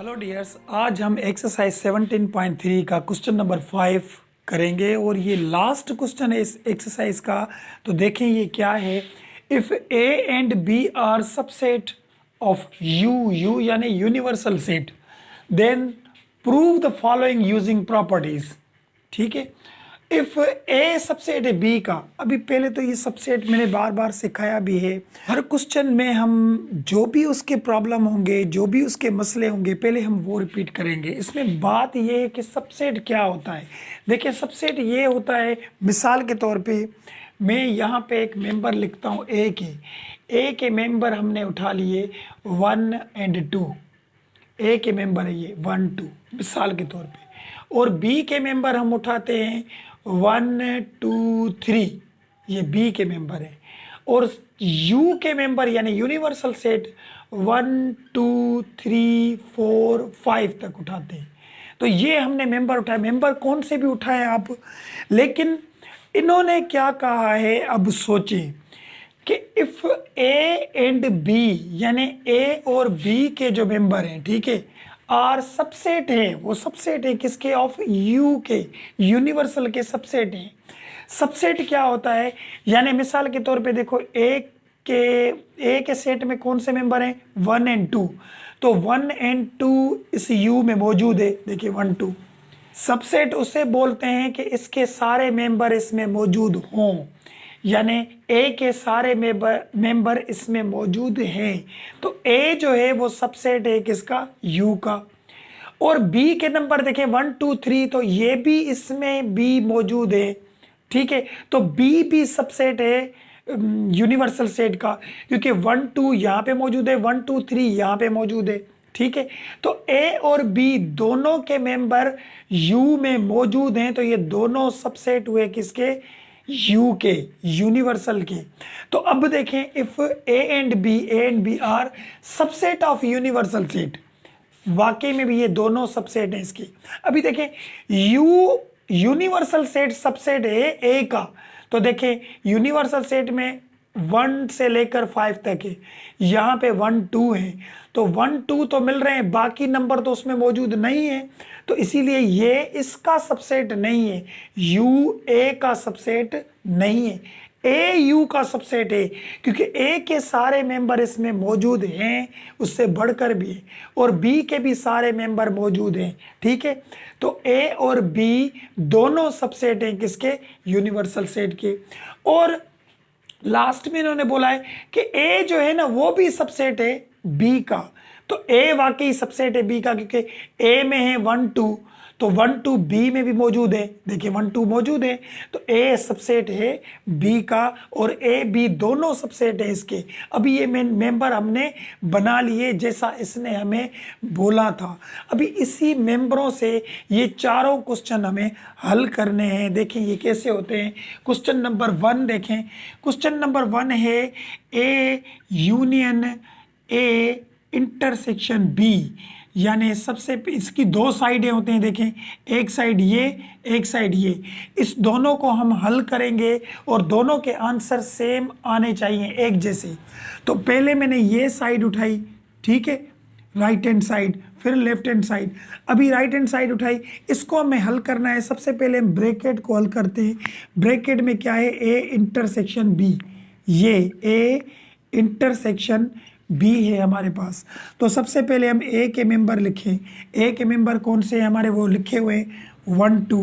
Hello dears, आज हम exercise 17.3 का क्वेश्चन नंबर 5 करेंगे और ये लास्ट क्वेश्चन है इस एक्सरसाइज का। तो देखें ये क्या है। If A and B are subset of U यानी universal set, then prove the following using properties. ठीक है। इफ ए सबसेट है बी का, अभी पहले तो ये सबसेट मैंने बार बार सिखाया भी है। हर क्वेश्चन में हम जो भी उसके प्रॉब्लम होंगे, जो भी उसके मसले होंगे, पहले हम वो रिपीट करेंगे। इसमें बात ये है कि सबसेट क्या होता है। देखिए सबसेट ये होता है, मिसाल के तौर पे मैं यहाँ पे एक मेंबर लिखता हूँ ए के मेंबर हमने उठा लिए 1 और 2। ए के मेंबर है ये 1 2 मिसाल के तौर पे, और बी के मेंबर हम उठाते हैं 1 2 3, ये बी के मेंबर है। और यू के मेंबर यानी यूनिवर्सल सेट 1 2 3 4 5 तक उठाते हैं। तो ये हमने मेंबर उठाए, मेंबर कौन से भी उठाए आप, लेकिन इन्होंने क्या कहा है। अब सोचें कि इफ ए एंड बी यानी ए और बी के जो मेंबर हैं, ठीक है, आर सबसेट है, वो सबसेट है किसके, ऑफ यू के, यूनिवर्सल के सबसेट है। सबसेट क्या होता है, यानी मिसाल के तौर पे देखो ए के सेट में कौन से मेंबर हैं 1 और 2, तो 1 और 2 इस यू में मौजूद है। देखिए 1 2 सबसेट उसे बोलते हैं कि इसके सारे मेंबर इसमें मौजूद हों, यानी ए के सारे मेंबर इसमें मौजूद हैं। तो ए जो है वो सबसेट है किसका, यू का। और बी के नंबर देखें 1 2 3, तो ये भी इसमें बी मौजूद है। ठीक है, तो बी भी सबसेट है यूनिवर्सल सेट का, क्योंकि 1 2 यहाँ पे मौजूद है, 1 2 3 यहाँ पे मौजूद है। ठीक है, तो ए और बी दोनों के मेंबर यू में मौजूद हैं, तो ये दोनों सबसेट हुए किसके, यू के, यूनिवर्सल के। तो अब देखें if A and B are subset of universal set, वाकई में भी ये दोनों सबसेट हैं इसके। अभी देखें यू यूनिवर्सल सेट सबसेट है ए का, तो देखें यूनिवर्सल सेट में 1 से लेकर 5 तक है, यहाँ पे 1 2 है, तो 1 2 तो मिल रहे हैं, बाकी नंबर तो उसमें मौजूद नहीं है, तो इसीलिए ये इसका सबसेट नहीं है, यू ए का सबसेट नहीं है। ए यू का सबसेट है क्योंकि ए के सारे मेंबर इसमें मौजूद हैं, उससे बढ़कर भी है, और बी के भी सारे मेंबर मौजूद हैं। ठीक है, तो ए और बी दोनों सबसेट हैं किसके, यूनिवर्सल सेट के। और लास्ट में इन्होंने बोला है कि ए जो है ना वो भी सबसेट है बी का, तो ए वाकई सबसेट है बी का, क्योंकि ए में है 1 2, तो 1 2 बी में भी मौजूद है। देखिए 1 2 मौजूद है, तो ए सबसेट है बी का, और ए बी दोनों सबसेट है इसके। अभी ये मेंबर हमने बना लिए जैसा इसने हमें बोला था। अभी इसी मेंबरों से ये चारों क्वेश्चन हमें हल करने हैं। देखें ये कैसे होते हैं। क्वेश्चन नंबर 1 देखें। क्वेश्चन नंबर 1 है A union A intersection B, यानी सबसे इसकी दो साइडें होते हैं। देखें एक साइड ये, एक साइड ये, इस दोनों को हम हल करेंगे और दोनों के आंसर सेम आने चाहिए, एक जैसे। तो पहले मैंने ये साइड उठाई, ठीक है, राइट हैंड साइड, फिर लेफ्ट हैंड साइड। अभी राइट हैंड साइड उठाई, इसको हमें हल करना है। सबसे पहले हम ब्रैकेट को हल करते हैं। ब्रैकेट में क्या है, ए इंटरसेक्शन बी, ये ए इंटरसेक्शन बी है हमारे पास। तो सबसे पहले हम ए के मेंबर लिखें। ए के मेंबर कौन से हैं हमारे, वो लिखे हुए 1 2,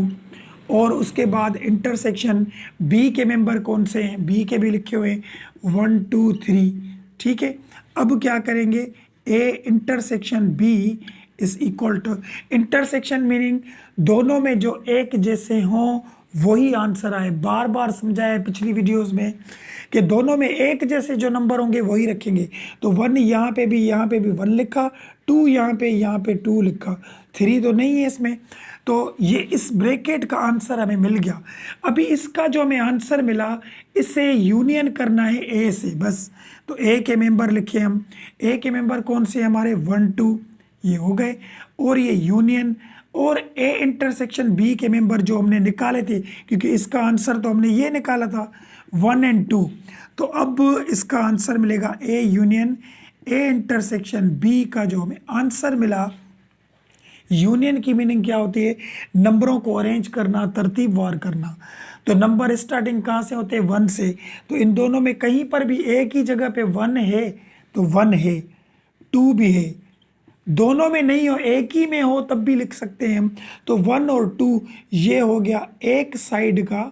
और उसके बाद इंटरसेक्शन बी के मेंबर कौन से हैं, बी के भी लिखे हुए 1 2 3। ठीक है, अब क्या करेंगे, A intersection B is equal to, intersection meaning दोनों में जो एक जैसे हों वही आंसर आए। बार बार समझाया पिछली वीडियोस में कि दोनों में एक जैसे जो नंबर होंगे वही रखेंगे। तो 1 यहाँ पे भी 1 लिखा, 2 यहाँ पे 2 लिखा, 3 तो नहीं है इसमें। तो ये इस ब्रैकेट का आंसर हमें मिल गया। अभी इसका जो हमें आंसर मिला, इसे यूनियन करना है ए से बस। तो ए के मेंबर लिखे हम, ए के मेंबर कौन से हमारे 1 2, ये हो गए, और ये यूनियन, और ए इंटरसेक्शन बी के मेंबर जो हमने निकाले थे, क्योंकि इसका आंसर तो हमने ये निकाला था 1 और 2, तो अब इसका आंसर मिलेगा A union A intersection B का जो हमें आंसर मिला यूनियन की मीनिंग क्या होती है? नंबरों को अरेंज करना, तरतीबवार करना। तो नंबर स्टार्टिंग कहाँ से होते हैं? 1 से। तो इन दोनों में कहीं पर भी एक ही जगह पे 1 है तो 1 है, 2 भी है। दोनों में नहीं हो, एक ही में हो तब भी लिख सकते हैं हम। तो 1 और 2 ये हो गया एक साइड का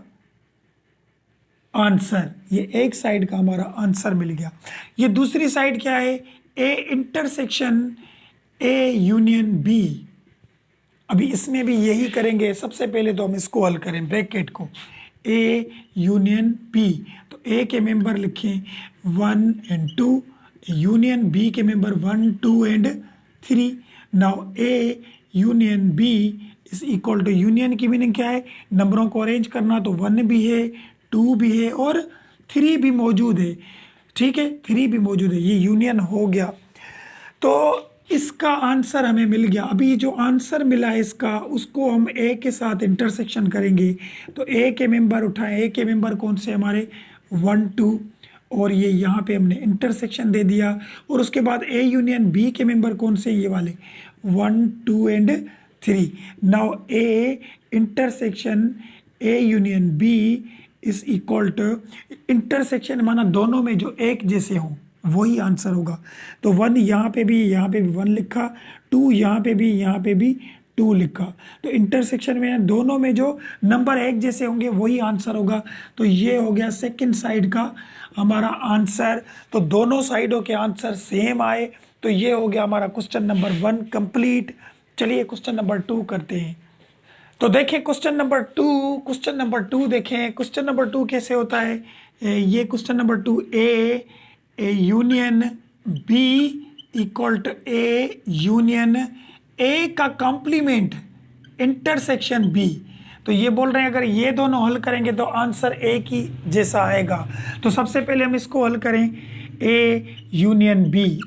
आंसर, ये एक साइड का हमारा आंसर मिल गया। ये दूसरी साइड क्या है? A intersection A union B. अभी इसमें भी यही करेंगे। सबसे पहले तो हम इसको हल करें, ब्रैकेट को, ए यूनियन बी। तो ए के मेंबर लिखें 1 एंड 2, यूनियन बी के member 1, 2 and 3। Now A union B is equal to, union की मीनिंग क्या है? नंबरों को अरेंज करना। तो 1 भी है, 2 भी है और 3 भी मौजूद है। ठीक है, 3 भी मौजूद है, ये यूनियन हो गया। तो इसका आंसर हमें मिल गया। अभी जो आंसर मिला है इसका, उसको हम ए के साथ इंटरसेक्शन करेंगे। तो ए के मेंबर उठाएं, ए के मेंबर कौन से हमारे? 1, 2, और ये यहाँ पे हमने इंटरसेक्शन दे दिया। और उसके बाद ए यूनियन बी के मेंबर कौन से? ये वाले 1, 2 and 3। Now A intersection A union B is equal to, intersection माना दोनों में जो एक जैसे हों, वही आंसर होगा। तो 1 यहाँ पे भी 1 लिखा, 2 यहाँ पे भी 2 लिखा। तो इंटरसेक्शन में दोनों में जो नंबर एक जैसे होंगे वही आंसर होगा। तो ये हो गया सेकंड साइड का हमारा आंसर। तो दोनों साइडों के आंसर सेम आए। तो ये हो गया हमारा क्वेश्चन नंबर 1 कंप्लीट। चलिए क्वेश्चन नंबर 2 करते हैं। तो देखें क्वेश्चन नंबर 2 देखें। क्वेश्चन नंबर 2 कैसे होता है? ये question number 2, A union B equal to A union A का कॉम्प्लीमेंट इंटरसेक्शन बी। तो ये बोल रहे हैं अगर ये दोनों हल करेंगे तो आंसर ए की जैसा आएगा। तो सबसे पहले हम इसको हल करें, ए यूनियन बी,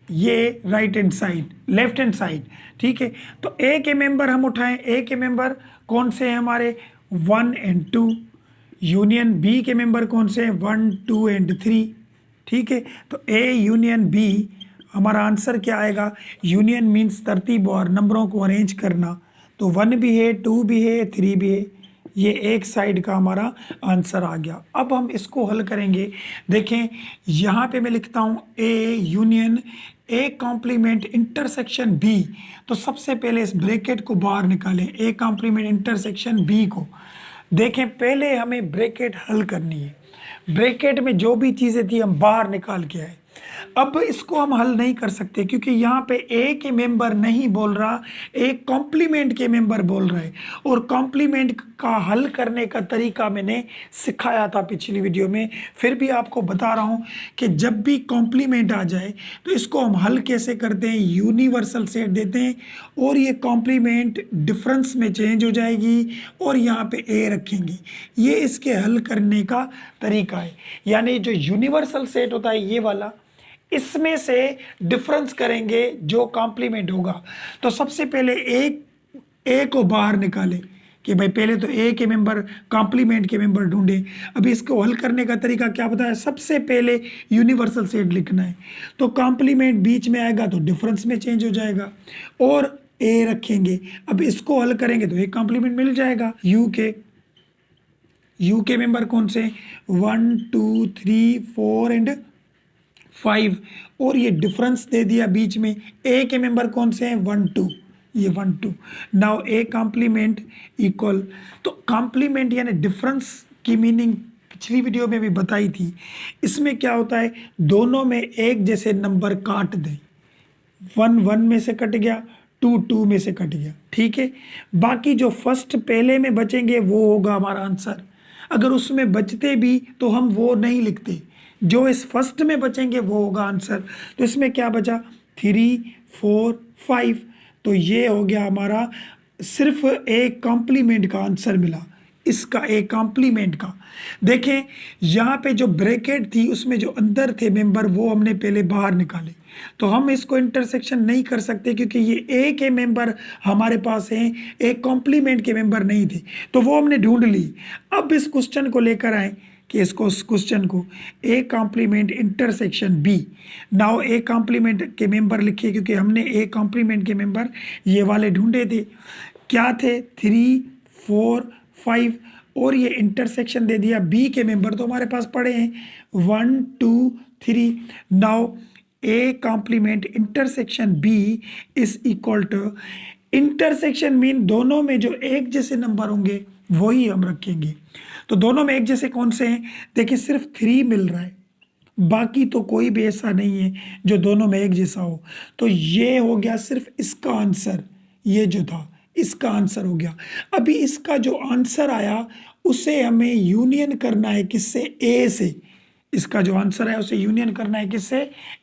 ये right hand side, left hand side. ठीक है, तो ए के मेंबर हम उठाएं। ए के मेंबर कौन से हैं हमारे? 1 एंड 2। यूनियन बी के मेंबर कौन से हैं? 1, 2 एंड 3। ठीक है, तो ए यूनियन बी हमारा आंसर क्या आएगा? यूनियन मीन्स तरतीब और नंबरों को अरेंज करना। तो 1 भी है, 2 भी है, 3 भी है। ये एक साइड का हमारा आंसर आ गया। अब हम इसको हल करेंगे। देखें यहाँ पे मैं लिखता हूँ A union A complement intersection B. तो सबसे पहले इस ब्रैकेट को बाहर निकालें, ए कॉम्प्लीमेंट इंटरसेक्शन बी को। देखें पहले हमें ब्रैकेट हल करनी है। ब्रैकेट में जो भी चीज़ें थी हम बाहर निकाल के आए। अब इसको हम हल नहीं कर सकते क्योंकि यहाँ पे ए के मेंबर नहीं बोल रहा, एक कॉम्प्लीमेंट के मेंबर बोल रहे। और कॉम्प्लीमेंट का हल करने का तरीका मैंने सिखाया था पिछली वीडियो में, फिर भी आपको बता रहा हूँ कि जब भी कॉम्प्लीमेंट आ जाए तो इसको हम हल कैसे करते हैं? यूनिवर्सल सेट देते हैं और ये कॉम्प्लीमेंट डिफरेंस में चेंज हो जाएगी और यहाँ पे ए रखेंगे। ये इसके हल करने का तरीका है। यानी जो यूनिवर्सल सेट होता है ये वाला, इसमें से डिफरेंस करेंगे जो कॉम्प्लीमेंट होगा। तो सबसे पहले ए को बाहर निकालें कि भाई पहले तो ए के मेंबर कॉम्प्लीमेंट के मेंबर ढूंढें। अभी इसको हल करने का तरीका क्या बताया? सबसे पहले यूनिवर्सल सेट लिखना है। तो कॉम्प्लीमेंट बीच में आएगा तो डिफरेंस में चेंज हो जाएगा और ए रखेंगे। अब इसको हल करेंगे तो एक कॉम्प्लीमेंट मिल जाएगा। यू के मेंबर कौन से? 1, 2, 3, 4 एंड 5। और ये डिफरेंस दे दिया बीच में। ए के मेंबर कौन से हैं? 1, 2, ये 1, 2। नाउ ए कॉम्प्लीमेंट इक्वल, तो कॉम्प्लीमेंट यानी डिफरेंस की मीनिंग पिछली वीडियो में भी बताई थी। इसमें क्या होता है? दोनों में एक जैसे नंबर काट दें। 1 1 में से कट गया, 2 2 में से कट गया। ठीक है, बाकी जो फर्स्ट पहले में बचेंगे वो होगा हमारा आंसर। अगर उसमें बचते भी तो हम वो नहीं लिखते, जो इस फर्स्ट में बचेंगे वो होगा आंसर। तो इसमें क्या बचा? 3, 4, 5। तो ये हो गया हमारा सिर्फ एक कॉम्प्लीमेंट का आंसर मिला, इसका एक कॉम्प्लीमेंट का। देखें यहाँ पे जो ब्रैकेट थी उसमें जो अंदर थे मेंबर वो हमने पहले बाहर निकाले। तो हम इसको इंटरसेक्शन नहीं कर सकते क्योंकि ये ए के मेंबर हमारे पास हैं, एक कॉम्प्लीमेंट के मेंबर नहीं थे, तो वो हमने ढूंढ ली। अब इस क्वेश्चन को लेकर आए कि इसको क्वेश्चन को A complement intersection B. Now A complement के मेंबर लिखिए, क्योंकि हमने ए कॉम्प्लीमेंट के मेंबर ये वाले ढूंढे थे, क्या थे 3 4 5, और ये इंटरसेक्शन दे दिया बी के मेंबर तो हमारे पास पड़े हैं 1 2 3। Now A complement intersection B is equal to, intersection mean दोनों में जो एक जैसे नंबर होंगे वही हम रखेंगे। तो दोनों में एक जैसे कौन से हैं, देखिए सिर्फ 3 मिल रहा है, बाकी तो कोई भी ऐसा नहीं है जो दोनों में एक जैसा हो। तो ये हो गया सिर्फ इसका आंसर, ये जो था इसका आंसर हो गया। अभी इसका जो आंसर आया उसे हमें यूनियन करना है किससे, ए से। इसका जो आंसर है उसे यूनियन करना है किससे,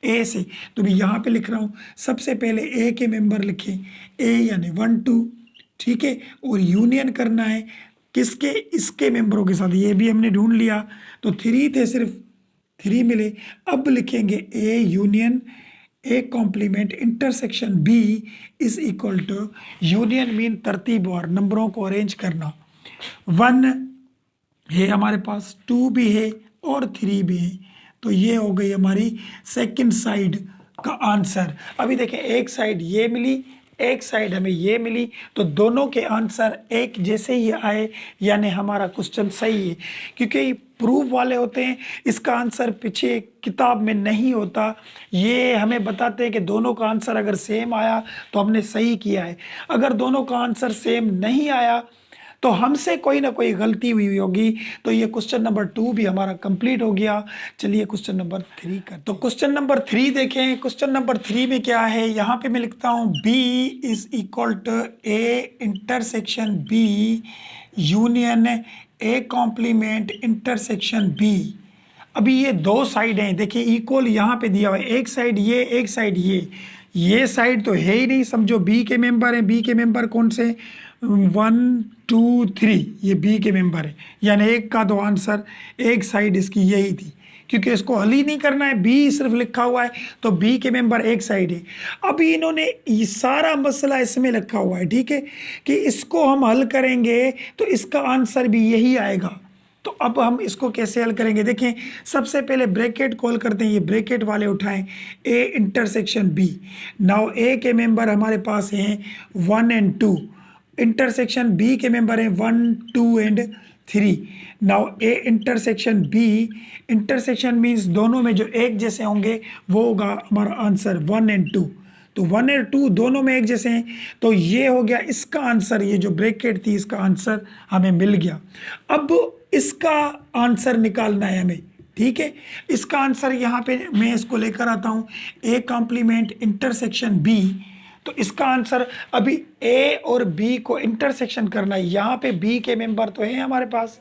ए से। तो भी यहाँ पे लिख रहा हूँ, सबसे पहले ए के मेंबर लिखें, ए यानी 1 2, ठीक है, और यूनियन करना है किसके, इसके मेंबरों के साथ। ये भी हमने ढूंढ लिया, तो 3 थे, सिर्फ 3 मिले। अब लिखेंगे A union A complement intersection B is equal to, union mean तरतीबवार, नंबरों को अरेंज करना। 1 है हमारे पास, 2 भी है और 3 भी है। तो ये हो गई हमारी सेकंड साइड का आंसर। अभी देखें, एक साइड ये मिली, एक साइड हमें ये मिली, तो दोनों के आंसर एक जैसे ही आए, यानी हमारा क्वेश्चन सही है। क्योंकि प्रूफ वाले होते हैं, इसका आंसर पीछे किताब में नहीं होता, ये हमें बताते हैं कि दोनों का आंसर अगर सेम आया तो हमने सही किया है, अगर दोनों का आंसर सेम नहीं आया तो हमसे कोई ना कोई गलती हुई होगी। तो ये क्वेश्चन नंबर 2 भी हमारा कंप्लीट हो गया। चलिए क्वेश्चन नंबर 3 का, तो क्वेश्चन नंबर 3 देखें। क्वेश्चन नंबर 3 में क्या है, यहाँ पे मैं लिखता हूँ B is equal to A intersection B union A complement intersection B। अभी ये दो साइड हैं, देखिए इक्वल यहाँ पे दिया हुआ है, एक साइड ये, एक साइड ये साइड तो है ही नहीं, समझो बी के मेंबर हैं। बी के मेंबर कौन से, 1 2 3, ये बी के मेंबर है, यानी एक का तो आंसर, एक साइड इसकी यही थी, क्योंकि इसको हल ही नहीं करना है, बी सिर्फ लिखा हुआ है, तो बी के मेंबर एक साइड है। अभी इन्होंने ये सारा मसला इसमें लिखा हुआ है, ठीक है, कि इसको हम हल करेंगे तो इसका आंसर भी यही आएगा। तो अब हम इसको कैसे हल करेंगे, देखें सबसे पहले ब्रैकेट कॉल करते हैं, ये ब्रैकेट वाले उठाएं, ए इंटरसेक्शन बी। नाउ ए के मेंबर हमारे पास हैं 1 और 2, इंटरसेक्शन बी के मेंबर हैं 1 2 और 3। Now A intersection B, intersection means दोनों में जो एक जैसे होंगे वो होगा हमारा आंसर 1 और 2। तो 1 और 2 दोनों में एक जैसे हैं, तो ये हो गया इसका आंसर, ये जो ब्रैकेट थी इसका आंसर हमें मिल गया। अब इसका आंसर निकालना है हमें, ठीक है। इसका आंसर यहाँ पे मैं इसको लेकर आता हूँ, ए कॉम्प्लीमेंट इंटरसेक्शन बी। तो इसका आंसर, अभी ए और बी को इंटरसेक्शन करना है, यहाँ पे बी के मेंबर तो हैं हमारे पास,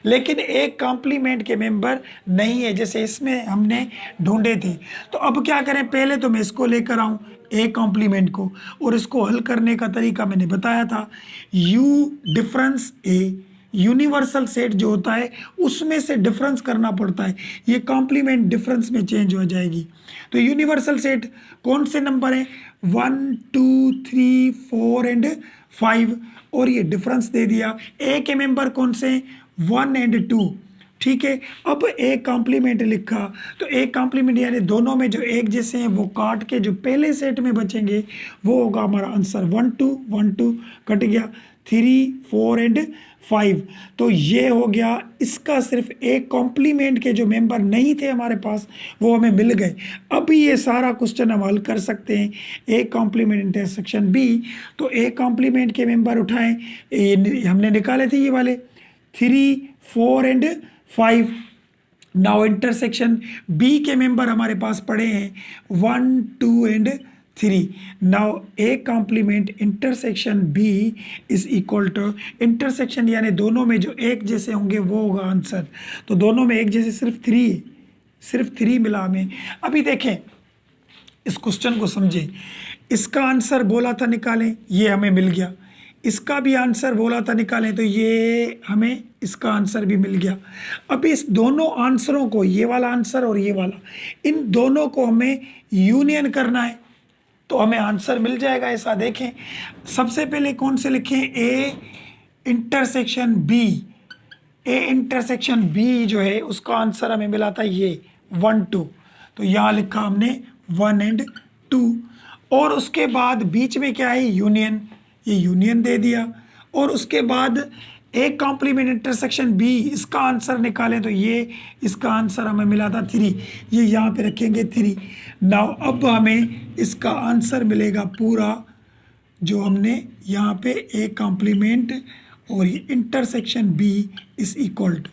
लेकिन ए कॉम्प्लीमेंट के मेंबर नहीं है, जैसे इसमें हमने ढूंढे थे। तो अब क्या करें, पहले तो मैं इसको लेकर आऊँ ए कॉम्प्लीमेंट को, और इसको हल करने का तरीका मैंने बताया था, you difference A, universal set जो होता है उसमें से डिफरेंस करना पड़ता है, ये कॉम्प्लीमेंट डिफरेंस में चेंज हो जाएगी। तो यूनिवर्सल सेट कौन से नंबर है, 1 2 3 4 और 5, और ये डिफरेंस दे दिया। ए के मेंबर कौन से, 1 और 2, ठीक है। अब ए कॉम्प्लीमेंट लिखा, तो ए कॉम्प्लीमेंट यानी दोनों में जो एक जैसे हैं वो काट के जो पहले सेट में बचेंगे वो होगा हमारा आंसर। 1 2 1 2 कट गया, 3 4 और 5। तो ये हो गया इसका, सिर्फ एक कॉम्प्लीमेंट के जो मेंबर नहीं थे हमारे पास वो हमें मिल गए। अब ये सारा क्वेश्चन हम हल कर सकते हैं, ए कॉम्प्लीमेंट इंटरसेक्शन बी। तो ए कॉम्प्लीमेंट के मेंबर उठाएं, ये हमने निकाले थे ये वाले 3 4 और 5। नाउ इंटरसेक्शन बी के मेंबर हमारे पास पड़े हैं 1 2 और 3। Now A complement intersection B is equal to, intersection यानी दोनों में जो एक जैसे होंगे वो होगा आंसर। तो दोनों में एक जैसे सिर्फ 3, सिर्फ 3 मिला हमें। अभी देखें इस क्वेश्चन को समझें, इसका आंसर बोला था निकालें, ये हमें मिल गया, इसका भी आंसर बोला था निकालें, तो ये हमें इसका आंसर भी मिल गया। अब इस दोनों आंसरों को, ये वाला आंसर और ये वाला, इन दोनों को हमें यूनियन करना है, तो हमें आंसर मिल जाएगा ऐसा। देखें सबसे पहले कौन से लिखें, A intersection B, A intersection B जो है उसका आंसर हमें मिला था ये 1 2, तो यहाँ लिखा हमने 1 एंड 2। और उसके बाद बीच में क्या है, यूनियन, ये यूनियन दे दिया। और उसके बाद ए कॉम्प्लीमेंट इंटरसेक्शन बी, इसका आंसर निकालें तो ये इसका आंसर हमें मिला था 3, ये यहाँ पे रखेंगे 3। नाउ अब हमें इसका आंसर मिलेगा पूरा जो हमने यहाँ पे ए कॉम्प्लीमेंट और ये intersection B is equal to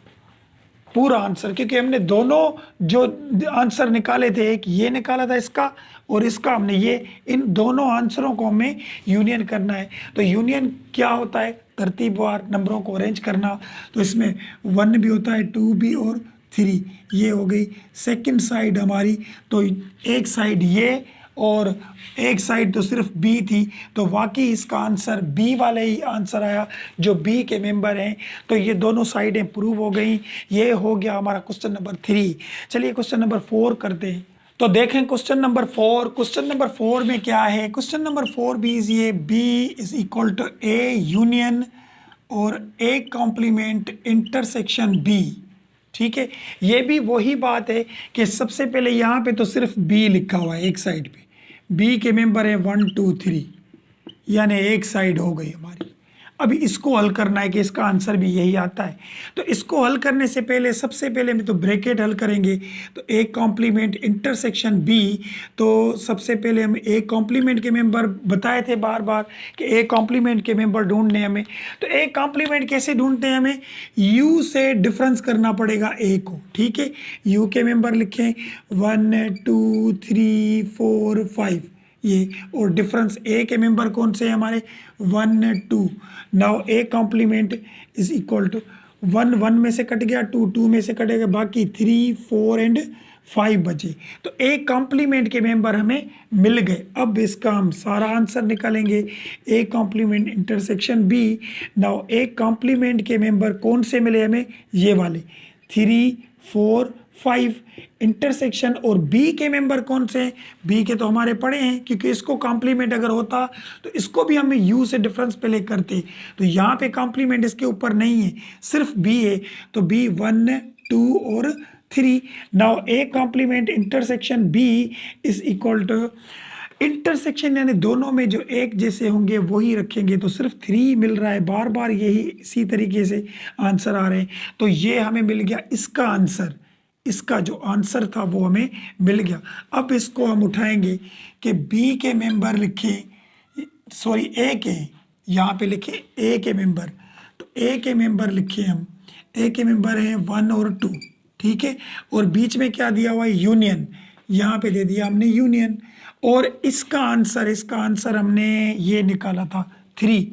पूरा आंसर, क्योंकि हमने दोनों जो आंसर निकाले थे, एक ये निकाला था इसका और इसका, हमने ये इन दोनों आंसरों को हमें यूनियन करना है। तो यूनियन क्या होता है, तरतीबवार नंबरों को अरेंज करना। तो इसमें 1 भी होता है, 2 भी और 3, ये हो गई सेकंड साइड हमारी। तो एक साइड ये और एक साइड तो सिर्फ बी थी, तो वाकई इसका आंसर बी वाले ही आंसर आया जो बी के मेंबर हैं। तो ये दोनों साइडें प्रूव हो गई। ये हो गया हमारा क्वेश्चन नंबर 3। चलिए क्वेश्चन नंबर 4 करते हैं। तो देखें क्वेश्चन नंबर 4। क्वेश्चन नंबर 4 में क्या है, क्वेश्चन नंबर 4 भी इज ये B is equal to A union और ए कॉम्प्लीमेंट इंटरसेक्शन बी। ठीक है, ये भी वही बात है कि सबसे पहले यहाँ पे तो सिर्फ बी लिखा हुआ है, एक साइड पे बी के मेंबर है 1 2 3, यानी एक साइड हो गई हमारी। अभी इसको हल करना है कि इसका आंसर भी यही आता है। तो इसको हल करने से पहले सबसे पहले हम तो ब्रैकेट हल करेंगे। तो ए कॉम्प्लीमेंट इंटरसेक्शन बी, तो सबसे पहले हम ए कॉम्प्लीमेंट के मेंबर बताए थे बार बार कि ए कॉम्प्लीमेंट के मेंबर ढूंढने हमें। तो ए कॉम्प्लीमेंट कैसे ढूंढते हैं, हमें यू से डिफरेंस करना पड़ेगा ए को। ठीक है, यू के मेंबर लिखें 1 2 3 4 5 ये, और डिफरेंस ए के मेंबर कौन से हैं हमारे 1 2। Now A complement is equal to 1 1 में से कट गया, 2 2 में से कटेगा, बाकी 3 4 एंड 5 बचे। तो ए कॉम्प्लीमेंट के मेंबर हमें मिल गए। अब इसका हम सारा आंसर निकालेंगे। A complement intersection B. Now A complement के मेंबर कौन से मिले हमें, ये वाले 3 4 5। इंटरसेक्शन और बी के मेंबर कौन से हैं, बी के तो हमारे पड़े हैं, क्योंकि इसको कॉम्प्लीमेंट अगर होता तो इसको भी हमें यू से डिफरेंस पहले करते। तो यहाँ पे कॉम्प्लीमेंट इसके ऊपर नहीं है, सिर्फ बी है। तो बी 1 2 और 3। Now A complement intersection B is equal to intersection, यानी दोनों में जो एक जैसे होंगे वही रखेंगे। तो सिर्फ 3 मिल रहा है, बार बार यही इसी तरीके से आंसर आ रहे हैं। तो ये हमें मिल गया इसका आंसर, इसका जो आंसर था वो हमें मिल गया। अब इसको हम उठाएंगे कि बी के मेंबर लिखे, सॉरी ए के, यहाँ पे लिखे ए के मेंबर। तो ए के मेंबर लिखे हम, ए के मेंबर हैं 1 और 2। ठीक है, और बीच में क्या दिया हुआ है, यूनियन, यहाँ पे दे दिया हमने यूनियन। और इसका आंसर हमने ये निकाला था 3,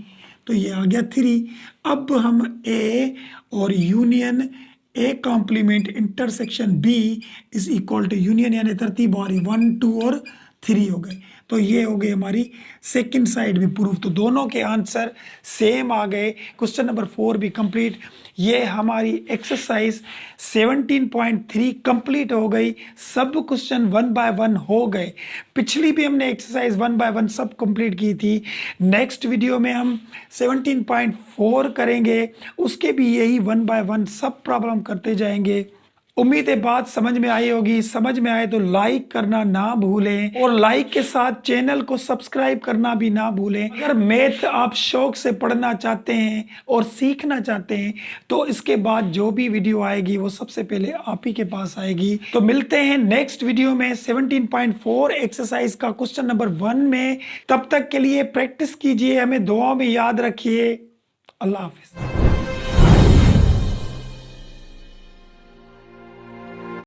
तो ये आ गया 3। अब हम ए और union A complement intersection B is equal to union, यानी तरतीब और 1 2 और 3 हो गए। तो ये हो गई हमारी सेकंड साइड भी प्रूफ। तो दोनों के आंसर सेम आ गए। क्वेश्चन नंबर 4 भी कंप्लीट। ये हमारी एक्सरसाइज 17.3 कंप्लीट हो गई। सब क्वेश्चन 1 बाय 1 हो गए। पिछली भी हमने एक्सरसाइज 1 बाय 1 सब कंप्लीट की थी। नेक्स्ट वीडियो में हम 17.4 करेंगे, उसके भी यही 1 बाय 1 सब प्रॉब्लम करते जाएंगे। उम्मीद है बात समझ में आई होगी। समझ में आए तो लाइक करना ना भूलें, और लाइक के साथ चैनल को सब्सक्राइब करना भी ना भूलें। अगर मैथ आप शौक से पढ़ना चाहते हैं और सीखना चाहते हैं तो इसके बाद जो भी वीडियो आएगी वो सबसे पहले आप ही के पास आएगी। तो मिलते हैं नेक्स्ट वीडियो में 17.4 एक्सरसाइज का क्वेश्चन नंबर 1 में। तब तक के लिए प्रैक्टिस कीजिए, हमें दुआओं में याद रखिए। अल्लाह हाफिज।